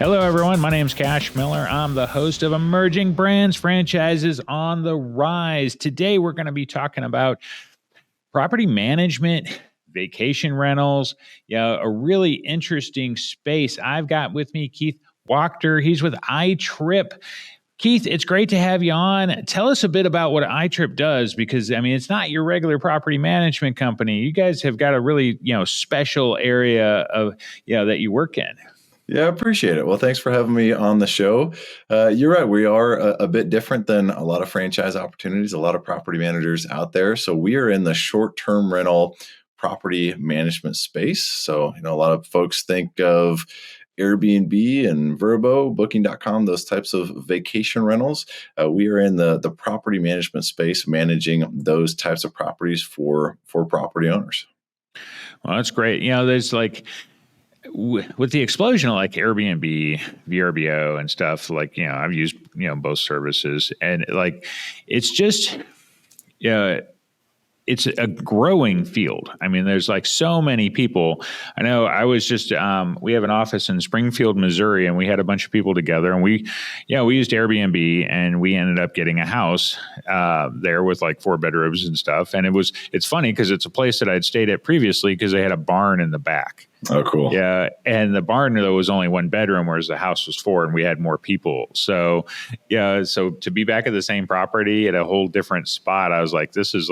Hello, everyone. My name's Cash Miller. I'm the host of Emerging Brands Franchises on the Rise. Today, we're going to be talking about property management, vacation rentals, a really interesting space. I've got with me Keith Wachter. He's with iTrip. Keith, it's great to have you on. Tell us a bit about what iTrip does, because it's not your regular property management company. You guys have got a really, special area of, that you work in. Yeah, I appreciate it. Well, thanks for having me on the show. You're right. We are a bit different than a lot of franchise opportunities, a lot of property managers out there. So we are in the short-term rental property management space. So, a lot of folks think of Airbnb and VRBO, Booking.com, those types of vacation rentals. We are in the property management space, managing those types of properties for property owners. Well, that's great. There's with the explosion of Airbnb, VRBO and stuff, I've used, both services, and it's just, it's a growing field. There's so many people. I know I was just, we have an office in Springfield, Missouri, and we had a bunch of people together, and we used Airbnb, and we ended up getting a house there with 4 bedrooms and stuff. And it's funny because it's a place that I'd stayed at previously because they had a barn in the back. Oh, cool. Yeah. And the barn, though, was only 1 bedroom, whereas the house was 4, and we had more people. So, so to be back at the same property at a whole different spot, I was like, this is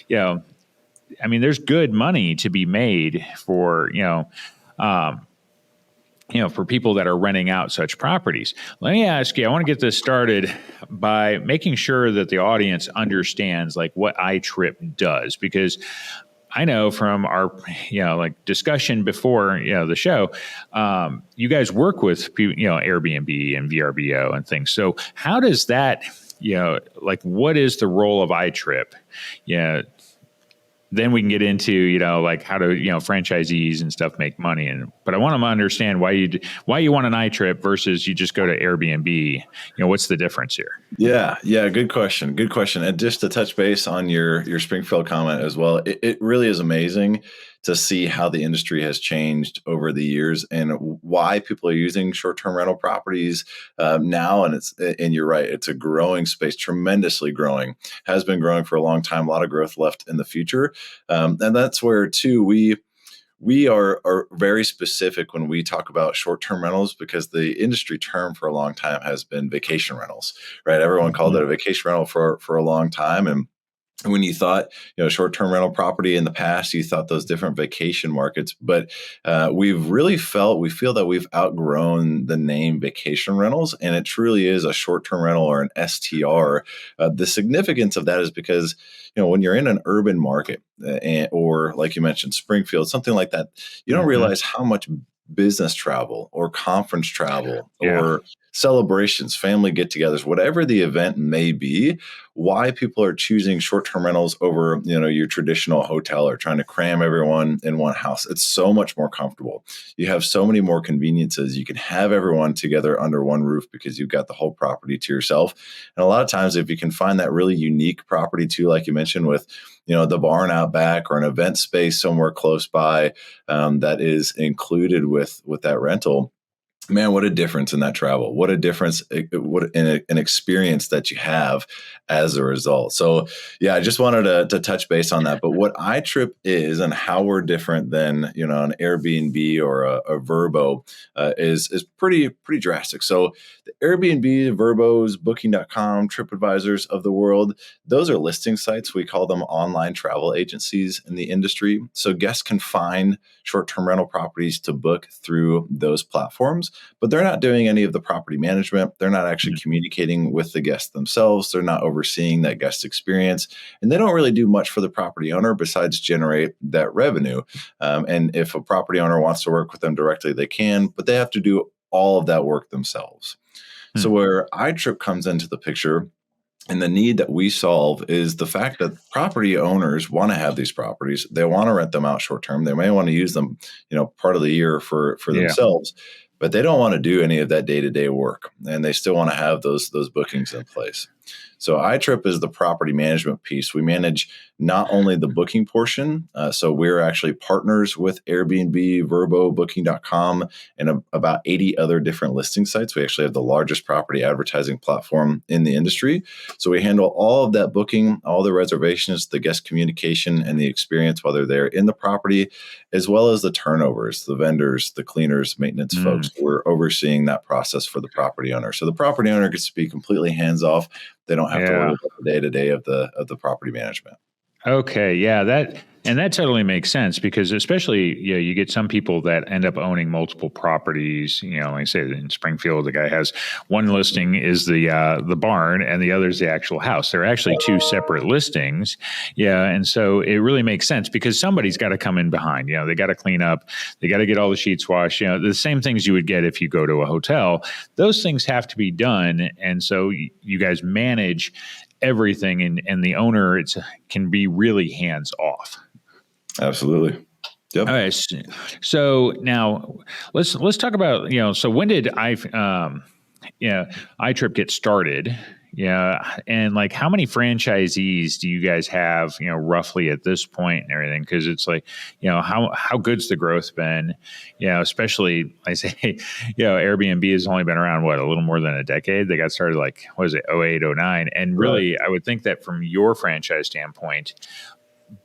there's good money to be made for, for people that are renting out such properties. Let me ask you, I want to get this started by making sure that the audience understands what iTrip does, because I know from our, discussion before, the show, you guys work with, Airbnb and VRBO and things. So how does that, what is the role of iTrip? Then we can get into, how do, franchisees and stuff make money. But I want them to understand why you want an iTrip versus you just go to Airbnb. What's the difference here? Yeah. Good question. And just to touch base on your Springfield comment as well, it really is amazing to see how the industry has changed over the years and why people are using short-term rental properties now. And you're right, it's a growing space, tremendously growing, has been growing for a long time, a lot of growth left in the future. And that's where too, we are very specific when we talk about short-term rentals, because the industry term for a long time has been vacation rentals, right? Everyone called it a vacation rental for a long time. And when you thought, short-term rental property in the past, you thought those different vacation markets, but we feel that we've outgrown the name vacation rentals, and it truly is a short-term rental or an STR. The significance of that is because, when you're in an urban market or like you mentioned, Springfield, something like that, you don't realize how much business travel or conference travel or celebrations, family get-togethers, whatever the event may be, why people are choosing short-term rentals over, your traditional hotel or trying to cram everyone in one house. It's so much more comfortable. You have so many more conveniences. You can have everyone together under one roof because you've got the whole property to yourself. And a lot of times, if you can find that really unique property too, like you mentioned with, the barn out back or an event space somewhere close by that is included with that rental, man, what a difference in that travel. What a difference, what an experience that you have as a result. So I just wanted to touch base on that. But what iTrip is and how we're different than, an Airbnb or a VRBO is pretty drastic. So the Airbnb, VRBOs, Booking.com, TripAdvisors of the world, those are listing sites. We call them online travel agencies in the industry. So guests can find short-term rental properties to book through those platforms, but they're not doing any of the property management. They're not actually communicating with the guests themselves. They're not overseeing that guest experience, and they don't really do much for the property owner besides generate that revenue. And if a property owner wants to work with them directly, they can, but they have to do all of that work themselves. So where iTrip comes into the picture, and the need that we solve is the fact that property owners want to have these properties. They want to rent them out short term. They may want to use them, part of the year for themselves. but they don't want to do any of that day-to-day work, and they still want to have those bookings in place. So iTrip is the property management piece. We manage not only the booking portion, so we're actually partners with Airbnb, VRBO, Booking.com, and about 80 other different listing sites. We actually have the largest property advertising platform in the industry. So we handle all of that booking, all the reservations, the guest communication, and the experience while they're there in the property, as well as the turnovers, the vendors, the cleaners, maintenance folks. We're overseeing that process for the property owner. So the property owner gets to be completely hands off. They don't have to worry about the day-to-day of the property management. Okay, yeah, that totally makes sense, because especially you get some people that end up owning multiple properties. Like I said, in Springfield, the guy has one listing is the barn, and the other is the actual house. They're actually two separate listings. Yeah, and so it really makes sense, because somebody's got to come in behind. They got to clean up, they got to get all the sheets washed. The same things you would get if you go to a hotel. Those things have to be done, and so you guys manage everything, and the owner can be really hands off. Absolutely. Yep. All right. So now let's talk about, so when did iTrip get started? Yeah. And like, how many franchisees do you guys have, roughly at this point and everything? Cause it's like, how good's the growth been? Especially I say, Airbnb has only been around, a little more than a decade. They got started 08, 09. And really, right. I would think that from your franchise standpoint,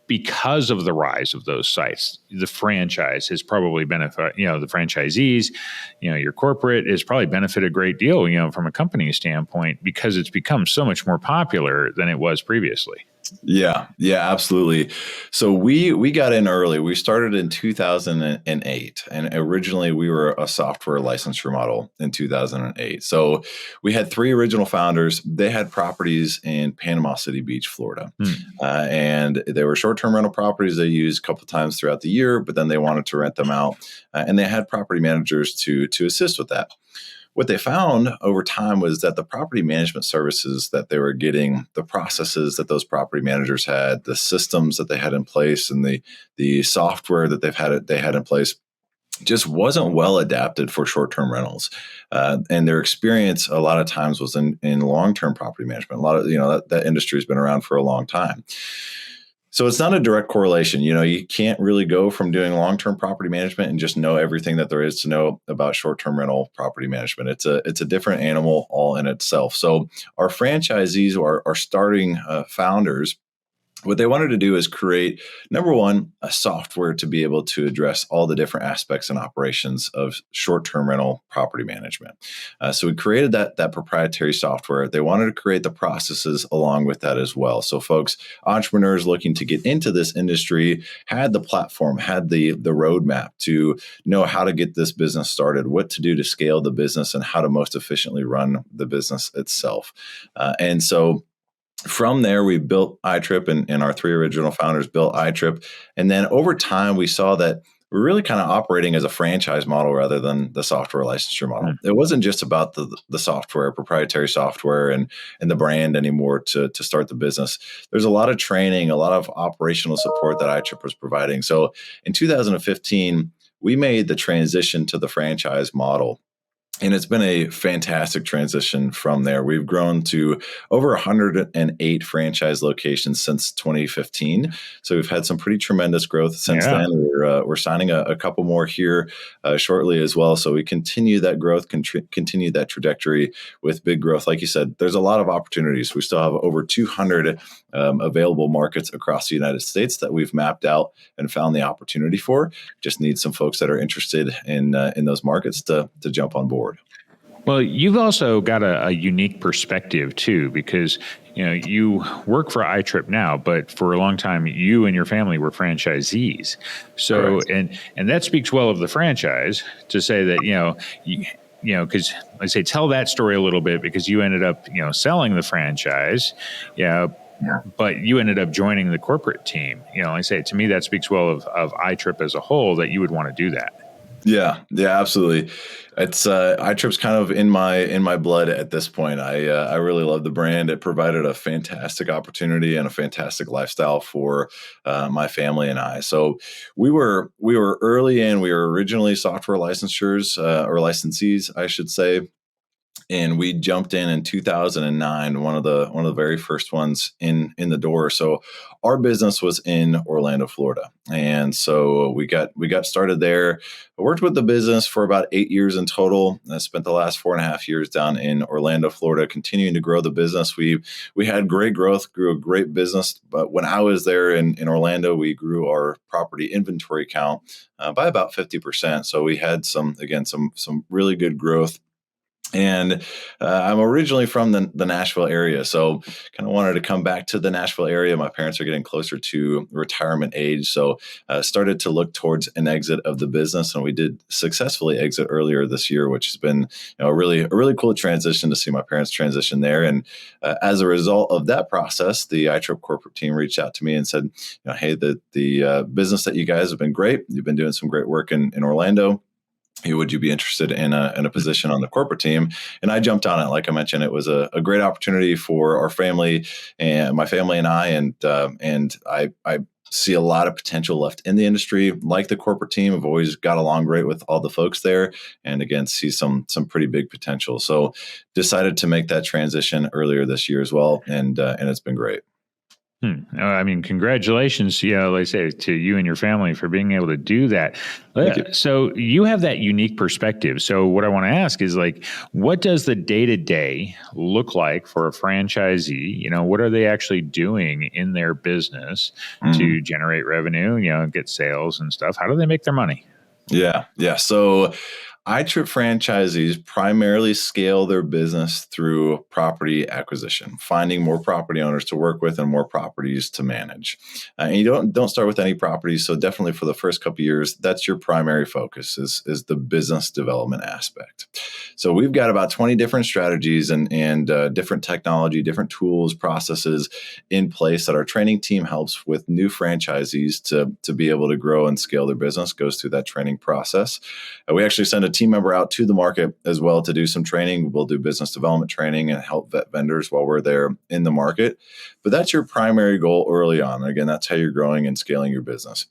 because of the rise of those sites, the franchise has probably benefited, the franchisees, your corporate has probably benefited a great deal, from a company standpoint, because it's become so much more popular than it was previously. Yeah, absolutely. So we got in early. We started in 2008, and originally we were a software licensure model in 2008. So we had three original founders. They had properties in Panama City Beach, Florida, and they were short-term rental properties they used a couple of times throughout the year, but then they wanted to rent them out, and they had property managers to assist with that. What they found over time was that the property management services that they were getting, the processes that those property managers had, the systems that they had in place, and the software that they had in place just wasn't well adapted for short-term rentals. And their experience a lot of times was in long-term property management. A lot of, that industry has been around for a long time. So it's not a direct correlation. You can't really go from doing long-term property management and just know everything that there is to know about short-term rental property management. It's a different animal all in itself. So our franchisees are starting founders. What they wanted to do is create, number one, a software to be able to address all the different aspects and operations of short-term rental property management. So we created that proprietary software. They wanted to create the processes along with that as well. So folks, entrepreneurs looking to get into this industry had the platform, had the roadmap to know how to get this business started, what to do to scale the business, and how to most efficiently run the business itself. And so from there, we built iTrip, and our three original founders built iTrip. And then over time, we saw that we're really kind of operating as a franchise model rather than the software licensure model. It wasn't just about the software, proprietary software, and the brand anymore to start the business. There's a lot of training, a lot of operational support that iTrip was providing. So in 2015, we made the transition to the franchise model. And it's been a fantastic transition from there. We've grown to over 108 franchise locations since 2015. So we've had some pretty tremendous growth since then. We're signing a couple more here shortly as well. So we continue that growth, continue that trajectory with big growth. Like you said, there's a lot of opportunities. We still have over 200 available markets across the United States that we've mapped out and found the opportunity for. Just need some folks that are interested in those markets to jump on board. Well, you've also got a unique perspective too, because you work for iTrip now, but for a long time, you and your family were franchisees. So, and that speaks well of the franchise to say that because I say tell that story a little bit, because you ended up selling the franchise, but you ended up joining the corporate team. I say to me that speaks well of iTrip as a whole, that you would want to do that. Yeah, yeah, absolutely. It's iTrip's kind of in my blood at this point. I really love the brand. It provided a fantastic opportunity and a fantastic lifestyle for my family and I. So we were early in. We were originally software licensures or licensees, I should say, and we jumped in 2009, one of the very first ones in the door. So our business was in Orlando, Florida, and so we got started there. I worked with the business for about 8 years in total. I spent the last 4.5 years down in Orlando, Florida, continuing to grow the business. We had great growth, grew a great business. But when I was there in Orlando, we grew our property inventory count by about 50%. So we had some really good growth. And I'm originally from the Nashville area, so kind of wanted to come back to the Nashville area. My parents are getting closer to retirement age, so started to look towards an exit of the business, and we did successfully exit earlier this year, which has been a really cool transition to see my parents transition there. And as a result of that process, the iTrip corporate team reached out to me and said, hey, the business that you guys have been great. You've been doing some great work in Orlando. Hey, would you be interested in a position on the corporate team? And I jumped on it. Like I mentioned, it was a great opportunity for our family and my family and I, and I see a lot of potential left in the industry. Like the corporate team, I've always got along great with all the folks there, and again, see some pretty big potential. So decided to make that transition earlier this year as well, and it's been great. I mean, congratulations, like I say, to you and your family for being able to do that. Thank you. So you have that unique perspective. So what I want to ask is what does the day-to-day look like for a franchisee? What are they actually doing in their business to generate revenue, get sales and stuff? How do they make their money? Yeah. Yeah. So iTrip franchisees primarily scale their business through property acquisition, finding more property owners to work with and more properties to manage. And you don't start with any properties, so definitely for the first couple of years, that's your primary focus is the business development aspect. So we've got about 20 different strategies and different technology, different tools, processes in place that our training team helps with new franchisees to be able to grow and scale their business. Goes through that training process. We actually send a team member out to the market as well to do some training. We'll do business development training and help vet vendors while we're there in the market. But that's your primary goal early on. Again, that's how you're growing and scaling your business.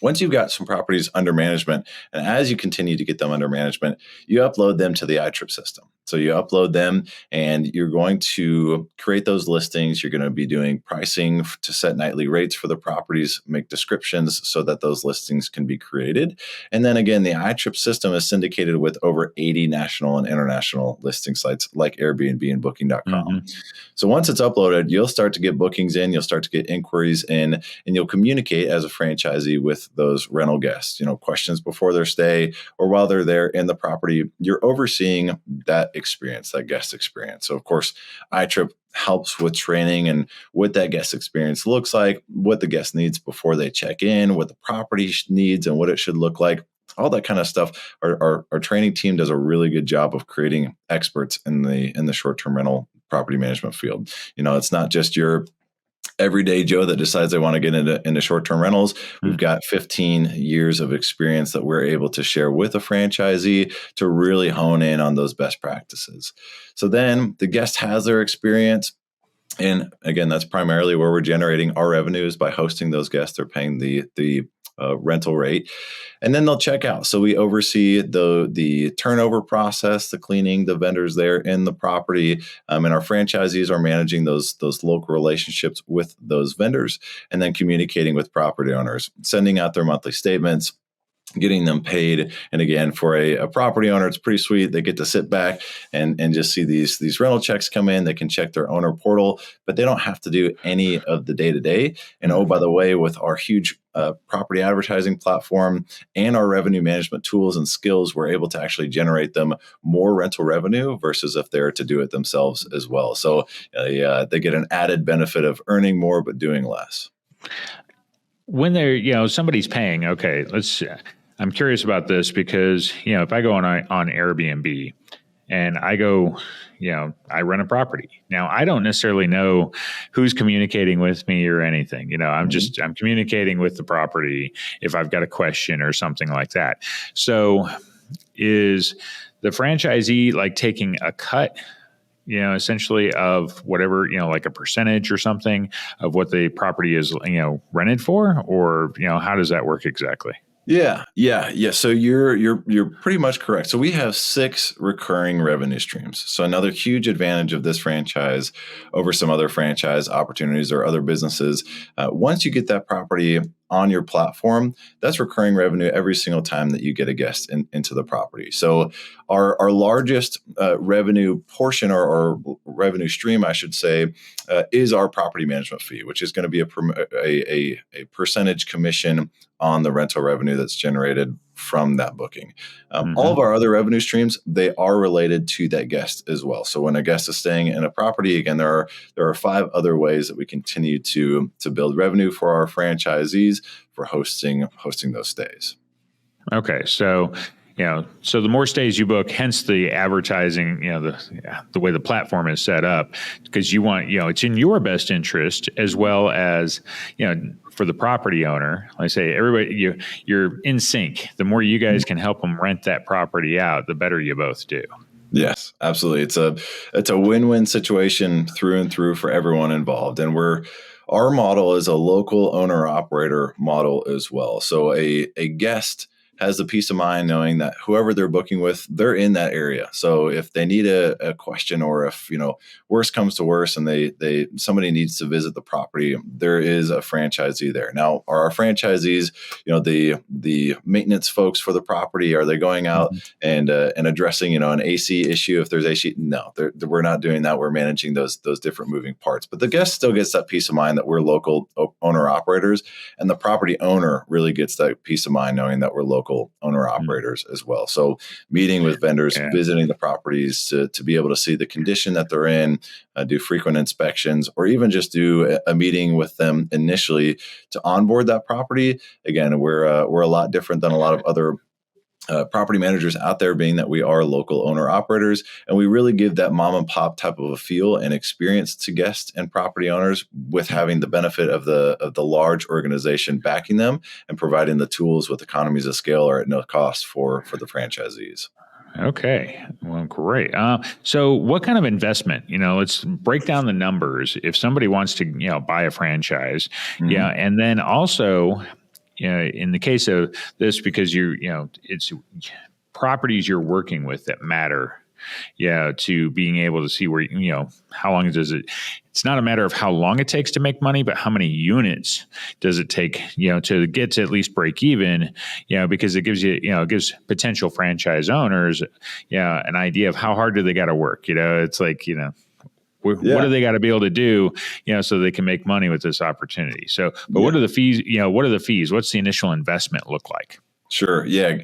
Once you've got some properties under management, and as you continue to get them under management, you upload them to the iTrip system. So you upload them and you're going to create those listings. You're going to be doing pricing to set nightly rates for the properties, make descriptions so that those listings can be created. And then again, the iTrip system is syndicated with over 80 national and international listing sites like Airbnb and Booking.com. Mm-hmm. So once it's uploaded, you'll start to get bookings in, you'll start to get inquiries in, and you'll communicate as a franchisee with those rental guests, questions before their stay or while they're there in the property. You're overseeing that experience, that guest experience. So of course, iTrip helps with training and what that guest experience looks like, what the guest needs before they check in, what the property needs and what it should look like. All that kind of stuff. Our training team does a really good job of creating experts in the short-term rental property management field. It's not just your everyday Joe that decides they want to get into short-term rentals. We've got 15 years of experience that we're able to share with a franchisee to really hone in on those best practices. So then the guest has their experience. And again, that's primarily where we're generating our revenues by hosting those guests. They're paying the rental rate, and then they'll check out. So we oversee the turnover process, the cleaning, the vendors there in the property, and our franchisees are managing those local relationships with those vendors, and then communicating with property owners, sending out their monthly statements, getting them paid. And again, for a property owner, it's pretty sweet. They get to sit back and just see these rental checks come in. They can check their owner portal, but they don't have to do any of the day-to-day. And oh, by the way, with our huge property advertising platform and our revenue management tools and skills, we're able to actually generate them more rental revenue versus if they're to do it themselves as well. So they get an added benefit of earning more, but doing less. When they're, somebody's paying, okay, I'm curious about this because, if I go on Airbnb and I go, I run a property. Now, I don't necessarily know who's communicating with me or anything. I'm communicating with the property if I've got a question or something like that. So is the franchisee like taking a cut, essentially of whatever, like a percentage or something of what the property is, rented for, or, how does that work exactly? Yeah. So you're pretty much correct. So we have 6 recurring revenue streams. So another huge advantage of this franchise over some other franchise opportunities or other businesses. Once you get that property on your platform, that's recurring revenue every single time that you get a guest into the property. So our largest revenue portion or revenue stream, I should say, is our property management fee, which is going to be a percentage commission on the rental revenue that's generated from that booking. All of our other revenue streams, they are related to that guest as well. So when a guest is staying in a property, again, there are 5 other ways that we continue to build revenue for our franchisees for hosting those stays. Okay, so so the more stays you book, hence the advertising, the way the platform is set up, because you want, it's in your best interest as well as, for the property owner. Like I say, everybody, you're in sync. The more you guys can help them rent that property out, the better you both do. Yes, absolutely. It's a win-win situation through and through for everyone involved. And our model is a local owner operator model as well. So a guest has the peace of mind knowing that whoever they're booking with, they're in that area. So if they need a question, or if, worse comes to worse and somebody needs to visit the property, there is a franchisee there. Now, are our franchisees, the maintenance folks for the property, are they going out and addressing, an AC issue if there's AC? No, we're not doing that. We're managing those different moving parts. But the guest still gets that peace of mind that we're local owner operators, and the property owner really gets that peace of mind knowing that we're local owner operators as well. So meeting with vendors, visiting the properties to be able to see the condition that they're in, do frequent inspections, or even just do a meeting with them initially to onboard that property. Again, we're a lot different than a lot of other property managers out there, being that we are local owner operators, and we really give that mom and pop type of a feel and experience to guests and property owners, with having the benefit of the large organization backing them and providing the tools with economies of scale or at no cost for the franchisees. Okay. Well, great. So what kind of investment, let's break down the numbers. If somebody wants to, buy a franchise, and then also, in the case of this, because it's properties you're working with that matter, to being able to see where, how long does it, it's not a matter of how long it takes to make money, but how many units does it take, to get to at least break even, because it gives it gives potential franchise owners, an idea of how hard do they got to work. It's like, what do they got to be able to do, so they can make money with this opportunity? So, but what are the fees? What are the fees? What's the initial investment look like? Sure. Yeah.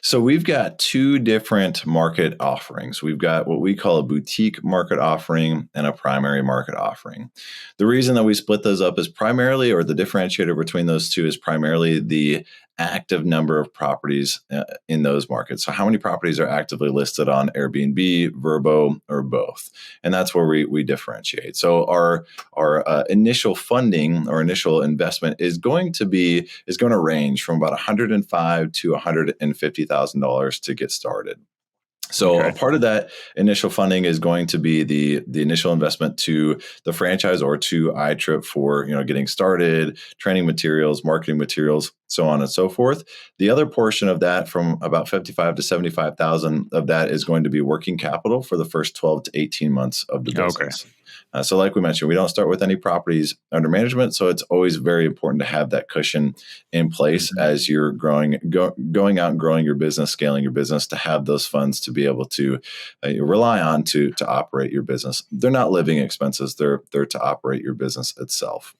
So we've got 2 different market offerings. We've got what we call a boutique market offering and a primary market offering. The reason that we split those up is primarily, or the differentiator between those 2 is primarily the active number of properties in those markets. So how many properties are actively listed on Airbnb, VRBO, or both? And that's where we differentiate. So our initial funding or initial investment is going to range from about $105,000 to $150,000 to get started. So a part of that initial funding is going to be the initial investment to the franchise or to iTrip for getting started, training materials, marketing materials, so on and so forth. The other portion of that, from about $55,000 to $75,000 of that, is going to be working capital for the first 12 to 18 months of the business. Okay. So like we mentioned, we don't start with any properties under management. So it's always very important to have that cushion in place as you're going out and growing your business, scaling your business, to have those funds to be able to rely on to operate your business. They're not living expenses. They're to operate your business itself.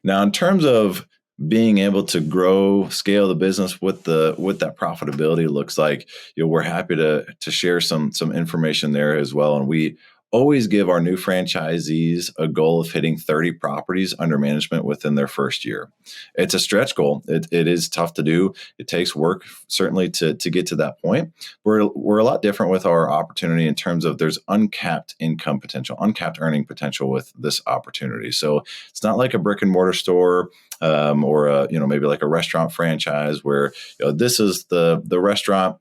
Now, in terms of being able to scale the business, what that profitability looks like, we're happy to share some information there as well. And we always give our new franchisees a goal of hitting 30 properties under management within their first year. It's a stretch goal. It is tough to do. It takes work, certainly, to get to that point. We're a lot different with our opportunity in terms of there's uncapped income potential, uncapped earning potential with this opportunity. So it's not like a brick and mortar store or maybe like a restaurant franchise where this is the restaurant.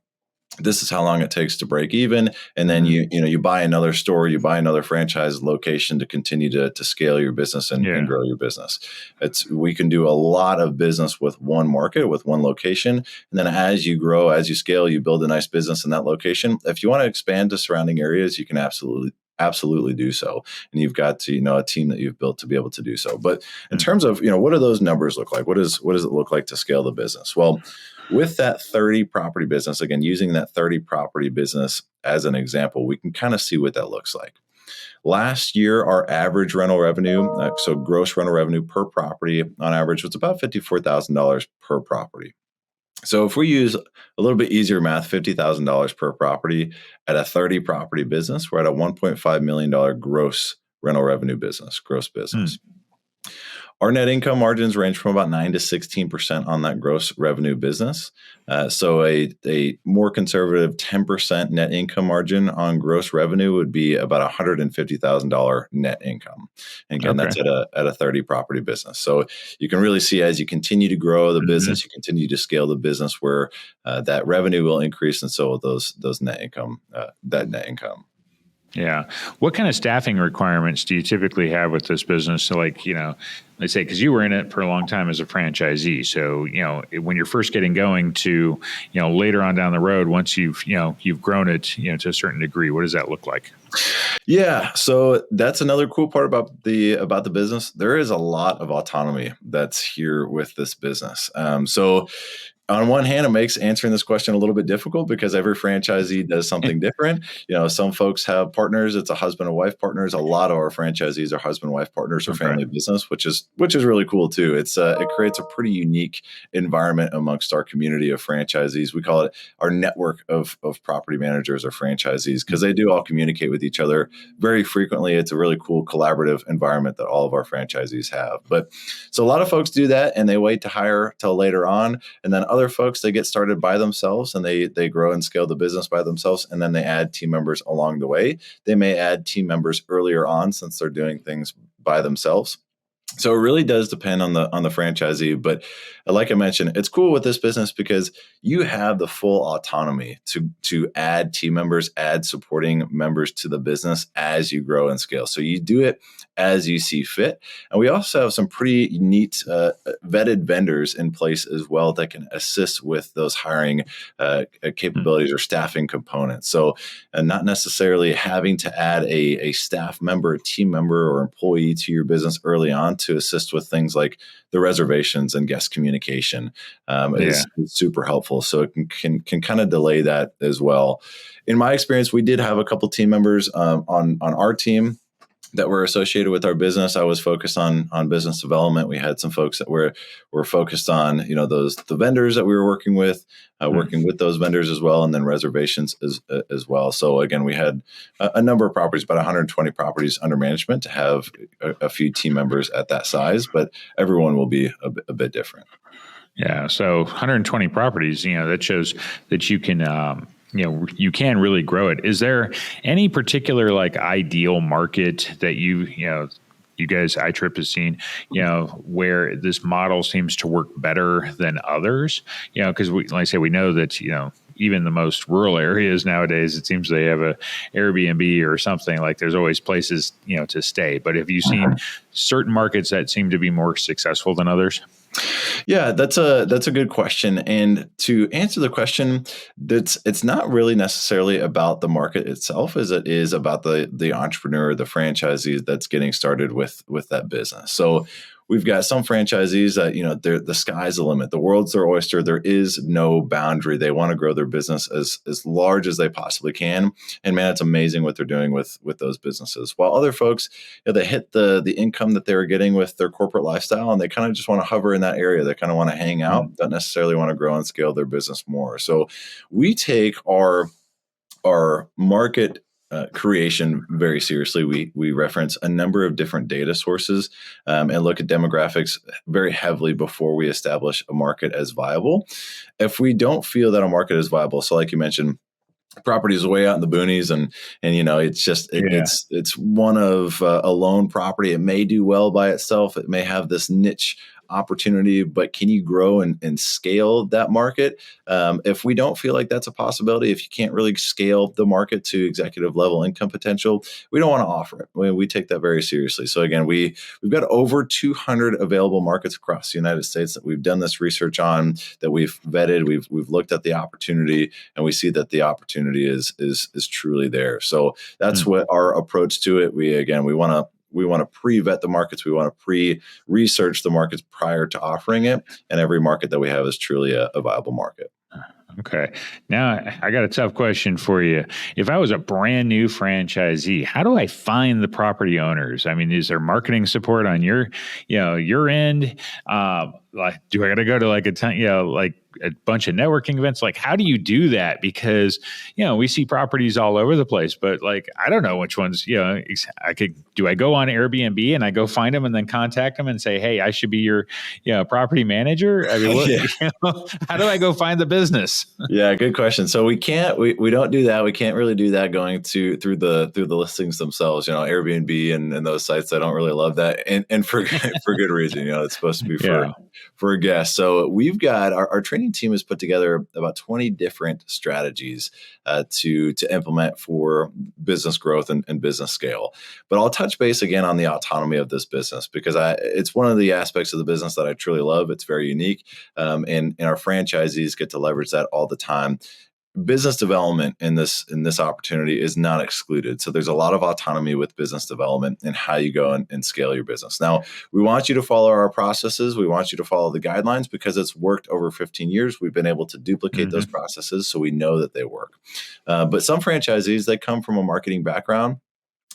This is how long it takes to break even, and then you buy another store, you buy another franchise location to continue to scale your business and grow your business. We can do a lot of business with one market, with one location, and then as you grow, as you scale, you build a nice business in that location. If you want to expand to surrounding areas, you can absolutely do so, and you've got to a team that you've built to be able to do so. But in terms of what do those numbers look like? What does it look like to scale the business? Well, with that 30 property business, again, using that 30 property business as an example, we can kind of see what that looks like. Last year, our average rental revenue, so gross rental revenue per property on average, was about $54,000 per property. So if we use a little bit easier math, $50,000 per property at a 30 property business, we're at a $1.5 million gross rental revenue business, gross business. Our net income margins range from about 9 to 16% on that gross revenue business. So a more conservative 10% net income margin on gross revenue would be about $150,000 net income. And again, that's at a 30 property business. So you can really see as you continue to grow the business, you continue to scale the business where that revenue will increase, and so will those net income, that net income. Yeah. What kind of staffing requirements do you typically have with this business? So let's say, because you were in it for a long time as a franchisee. So, when you're first getting going to, later on down the road, once you've grown it, to a certain degree, what does that look like? Yeah. So that's another cool part about the business. There is a lot of autonomy that's here with this business. So on one hand, it makes answering this question a little bit difficult because every franchisee does something different. Some folks have partners. It's a husband and wife partners. A lot of our franchisees are husband and wife partners or family business, which is really cool too. It creates a pretty unique environment amongst our community of franchisees. We call it our network of property managers or franchisees because they do all communicate with each other very frequently. It's a really cool collaborative environment that all of our franchisees have. But so a lot of folks do that and they wait to hire till later on, and then other folks, they get started by themselves and they grow and scale the business by themselves, and then they add team members along the way. They may add team members earlier on since they're doing things by themselves. So it really does depend on the franchisee, but like I mentioned, it's cool with this business because you have the full autonomy to add team members, add supporting members to the business as you grow and scale. So you do it as you see fit, and we also have some pretty neat vetted vendors in place as well that can assist with those hiring capabilities or staffing components. So not necessarily having to add a staff member, a team member, or employee to your business early on to assist with things like the reservations and guest communication is super helpful. So it can kind of delay that as well. In my experience, we did have a couple team members on our team that were associated with our business. I was focused on business development. We had some folks that were focused on the vendors that we were working with those vendors as well, and then reservations as well. So again, we had a number of properties, about 120 properties under management, to have a few team members at that size, but everyone will be a bit different. Yeah. So 120 properties, that shows that you can you can really grow it. Is there any particular ideal market that you guys, iTrip has seen, where this model seems to work better than others? Because like I say, we know that, even the most rural areas nowadays, it seems they have a Airbnb or something. Like there's always places, to stay. But have you seen certain markets that seem to be more successful than others? Yeah, that's a good question. And to answer the question, it's not really necessarily about the market itself as it is about the entrepreneur, the franchisee that's getting started with that business. So we've got some franchisees that, the sky's the limit. The world's their oyster. There is no boundary. They want to grow their business as large as they possibly can. And man, it's amazing what they're doing with those businesses. While other folks, they hit the income that they were getting with their corporate lifestyle, and they kind of just want to hover in that area. They kind of want to hang out, don't necessarily want to grow and scale their business more. So we take our market creation very seriously. We reference a number of different data sources and look at demographics very heavily before we establish a market as viable. If we don't feel that a market is viable, so like you mentioned, property is way out in the boonies, and it's just it's one of a lone property. It may do well by itself. It may have this niche opportunity, but can you grow and scale that market? If we don't feel like that's a possibility, if you can't really scale the market to executive level income potential, we don't want to offer it. We take that very seriously. So again, we've got over 200 available markets across the United States that we've done this research on, that we've vetted. We've looked at the opportunity, and we see that the opportunity is truly there. So that's what our approach to it. We want to pre-vet the markets. We want to pre-research the markets prior to offering it. And every market that we have is truly a viable market. Okay. Now I got a tough question for you. If I was a brand new franchisee, how do I find the property owners? I mean, is there marketing support on your end? Like, do I got to go to like a bunch of networking events? Like, how do you do that? Because, we see properties all over the place, but like, I don't know which ones, do I go on Airbnb and I go find them and then contact them and say, hey, I should be your, property manager? I mean, how do I go find the business? Yeah, good question. So we don't do that. We can't really do that going through the listings themselves. Airbnb and those sites, I don't really love that, and for good reason. It's supposed to be for a guest. So we've got our training team has put together about 20 different strategies to implement for business growth and business scale. But I'll touch base again on the autonomy of this business, because it's one of the aspects of the business that I truly love. It's very unique, and our franchisees get to leverage that all the time. Business development in this opportunity is not excluded. So there's a lot of autonomy with business development and how you go and scale your business. Now, we want you to follow our processes. We want you to follow the guidelines, because it's worked over 15 years. We've been able to duplicate those processes, so we know that they work. But some franchisees, they come from a marketing background,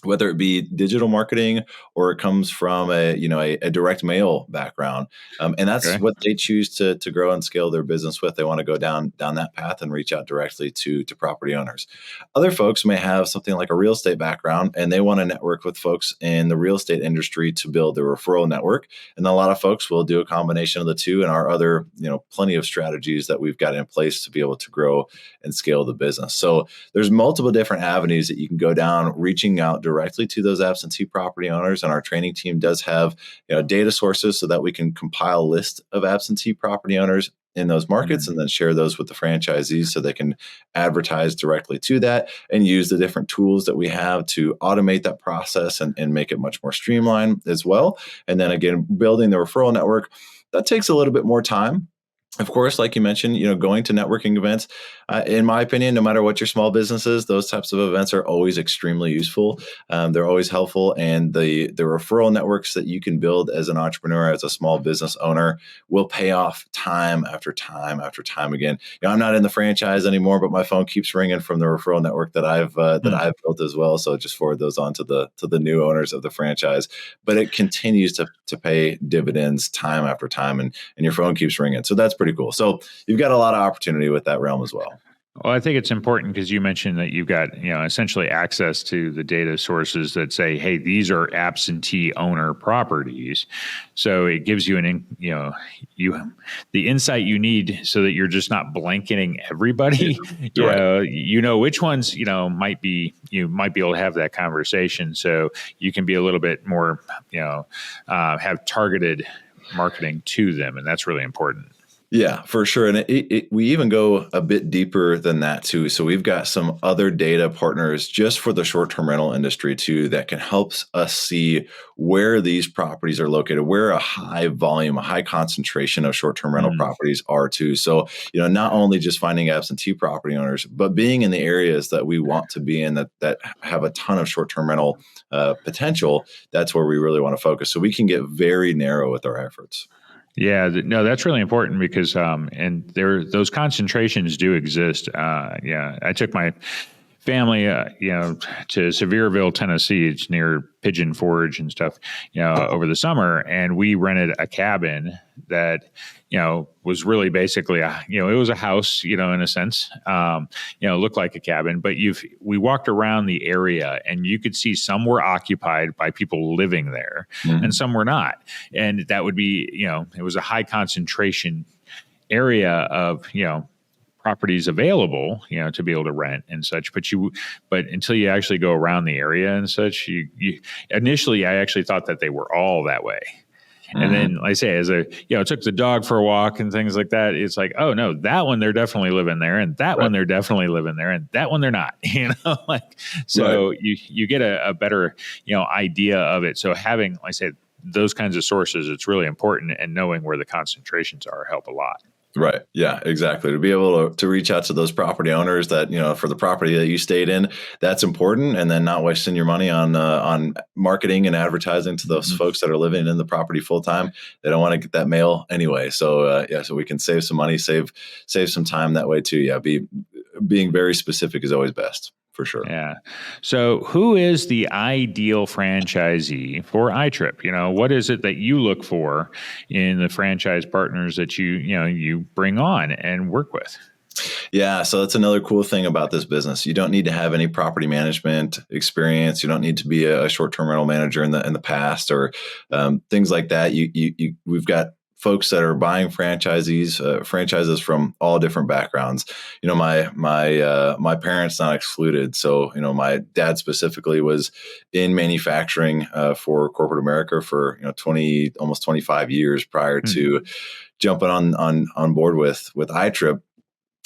whether it be digital marketing or it comes from a direct mail background. And that's what they choose to grow and scale their business with. They want to go down that path and reach out directly to property owners. Other folks may have something like a real estate background, and they want to network with folks in the real estate industry to build their referral network. And a lot of folks will do a combination of the two, and our other, plenty of strategies that we've got in place to be able to grow and scale the business. So there's multiple different avenues that you can go down, reaching out directly to those absentee property owners. And our training team does have data sources so that we can compile a list of absentee property owners in those markets and then share those with the franchisees so they can advertise directly to that and use the different tools that we have to automate that process and make it much more streamlined as well. And then again, building the referral network, that takes a little bit more time. Of course, like you mentioned, going to networking events, in my opinion, no matter what your small business is, those types of events are always extremely useful. They're always helpful. And the referral networks that you can build as an entrepreneur, as a small business owner, will pay off time after time after time again. I'm not in the franchise anymore, but my phone keeps ringing from the referral network that I've built as well. So just forward those on to the new owners of the franchise. But it continues to pay dividends time after time, and your phone keeps ringing. So that's pretty cool. So you've got a lot of opportunity with that realm as well. Well, I think it's important because you mentioned that you've got, essentially access to the data sources that say, hey, these are absentee owner properties. So it gives you the insight you need so that you're just not blanketing everybody. Which ones, might be able to have that conversation. So you can be a little bit more, have targeted marketing to them. And that's really important. Yeah, for sure. And we even go a bit deeper than that too. So we've got some other data partners just for the short-term rental industry too that can help us see where these properties are located, where a high volume, a high concentration of short-term rental properties are too. So, not only just finding absentee property owners, but being in the areas that we want to be in that have a ton of short-term rental potential, that's where we really want to focus. So we can get very narrow with our efforts. Yeah, no, that's really important because, and those concentrations do exist. I took my family, to Sevierville, Tennessee. It's near Pigeon Forge and stuff, over the summer. And we rented a cabin that, was really basically it was a house, in a sense, looked like a cabin, but we walked around the area and you could see some were occupied by people living there and some were not. And that would be, it was a high concentration area of, properties available, to be able to rent and such. But until you actually go around the area and such, initially I actually thought that they were all that way. And then, like I say, as took the dog for a walk and things like that. It's like, oh no, that one they're definitely living there, and that one they're definitely living there, and that one they're not. So you get a better idea of it. So having, like I said, those kinds of sources, it's really important, and knowing where the concentrations are help a lot. Right. Yeah, exactly. To be able to reach out to those property owners that, for the property that you stayed in, that's important. And then not wasting your money on marketing and advertising to those folks that are living in the property full time. They don't want to get that mail anyway. So, so we can save some money, save some time that way too. Yeah. Being very specific is always best. For sure. Yeah. So who is the ideal franchisee for iTrip? What is it that you look for in the franchise partners that you bring on and work with? Yeah. So that's another cool thing about this business. You don't need to have any property management experience. You don't need to be a short-term rental manager in the past or things like that. We've got folks that are buying franchises from all different backgrounds. My parents not excluded. So, my dad specifically was in manufacturing for corporate America for, almost 25 years prior to jumping on board with iTrip.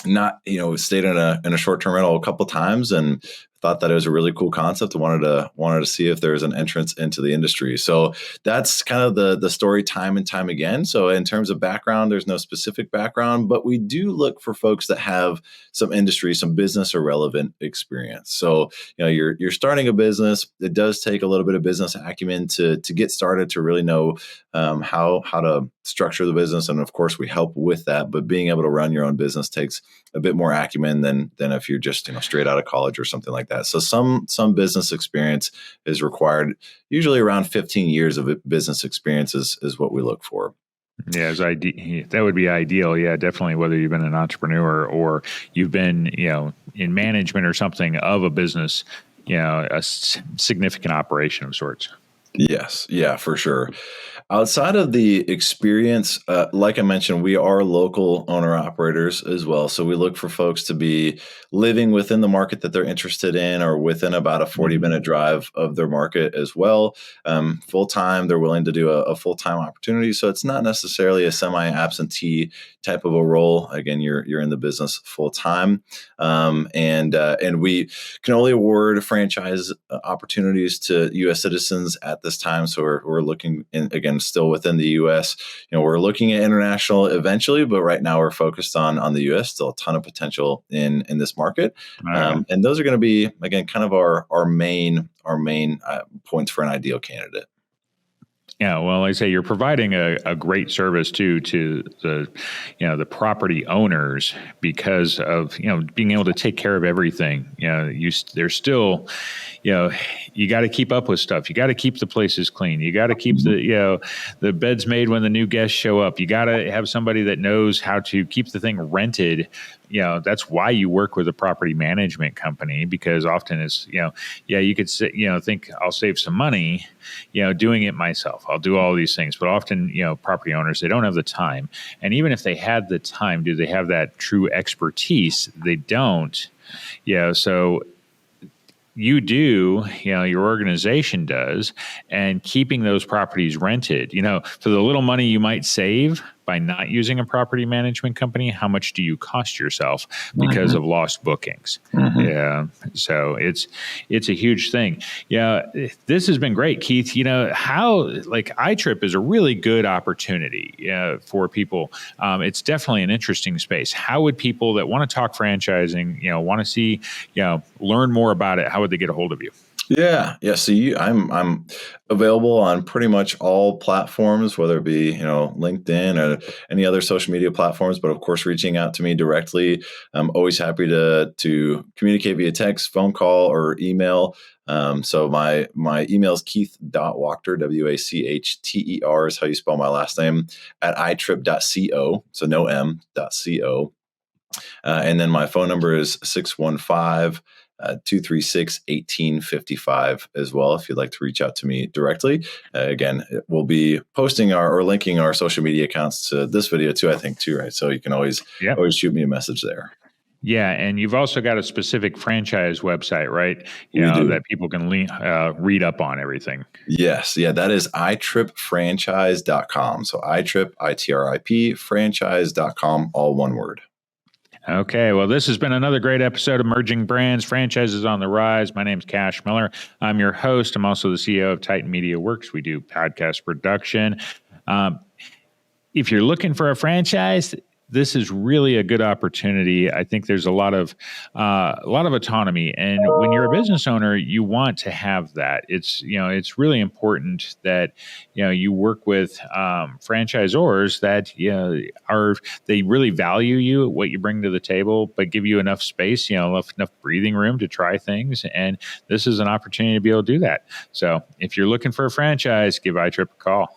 Not, stayed in a short-term rental a couple of times and thought that it was a really cool concept. I wanted to see if there was an entrance into the industry. So that's kind of the story time and time again. So in terms of background, there's no specific background, but we do look for folks that have some industry, some business or relevant experience. So, you're starting a business. It does take a little bit of business acumen to get started, to really know how to structure the business. And of course we help with that, but being able to run your own business takes a bit more acumen than if you're just, straight out of college or something like that. So some business experience is required. Usually around 15 years of business experience is what we look for. Yeah, that would be ideal. Yeah, definitely. Whether you've been an entrepreneur or you've been, in management or something of a business, a significant operation of sorts. Yes. Yeah, for sure. Outside of the experience, like I mentioned, we are local owner operators as well. So we look for folks to be living within the market that they're interested in or within about a 40-minute drive of their market as well. Full-time, they're willing to do a full-time opportunity. So it's not necessarily a semi-absentee type of a role. Again, you're in the business full-time. And we can only award franchise opportunities to U.S. citizens at this time. So we're looking again, still within the U.S. We're looking at international eventually, but right now we're focused on the U.S. Still a ton of potential in this market, and those are going to be again kind of our main points for an ideal candidate. Yeah, well, like I say, you're providing a great service to the property owners because of being able to take care of everything. There's still, you got to keep up with stuff. You got to keep the places clean. You got to keep the beds made when the new guests show up. You got to have somebody that knows how to keep the thing rented. That's why you work with a property management company, because often it's, you could say, think I'll save some money, doing it myself. I'll do all these things. But often, property owners, they don't have the time. And even if they had the time, do they have that true expertise? They don't. So you do, your organization does, and keeping those properties rented, for the little money you might save by not using a property management company, how much do you cost yourself because of lost bookings? Yeah. So it's a huge thing. Yeah. This has been great, Keith. How iTrip is a really good opportunity for people. It's definitely an interesting space. How would people that want to talk franchising, want to see, learn more about it, how would they get a hold of you? Yeah, yeah. So I'm available on pretty much all platforms, whether it be LinkedIn or any other social media platforms. But of course, reaching out to me directly, I'm always happy to communicate via text, phone call, or email. So my email is keith.wachter, Wachter is how you spell my last name, at itrip.co. So no m.co. And then my phone number is 615 236 1855 as well, if you'd like to reach out to me directly. Again, we'll be posting or linking our social media accounts to this video too, I think too, right? So you can always shoot me a message there. Yeah, and you've also got a specific franchise website, right? We do. That people can read up on everything. Yes. Yeah, that is itripfranchise.com. So itrip, ITRIP, franchise.com, all one word. Okay, well, this has been another great episode of Emerging Brands, Franchises on the Rise. My name's Cash Miller. I'm your host. I'm also the CEO of Titan Media Works. We do podcast production. If you're looking for a franchise, this is really a good opportunity. I think there's a lot of autonomy, and when you're a business owner, you want to have that. It's really important that you work with franchisors that they really value you, what you bring to the table, but give you enough space, enough breathing room to try things. And this is an opportunity to be able to do that. So if you're looking for a franchise, give iTrip a call.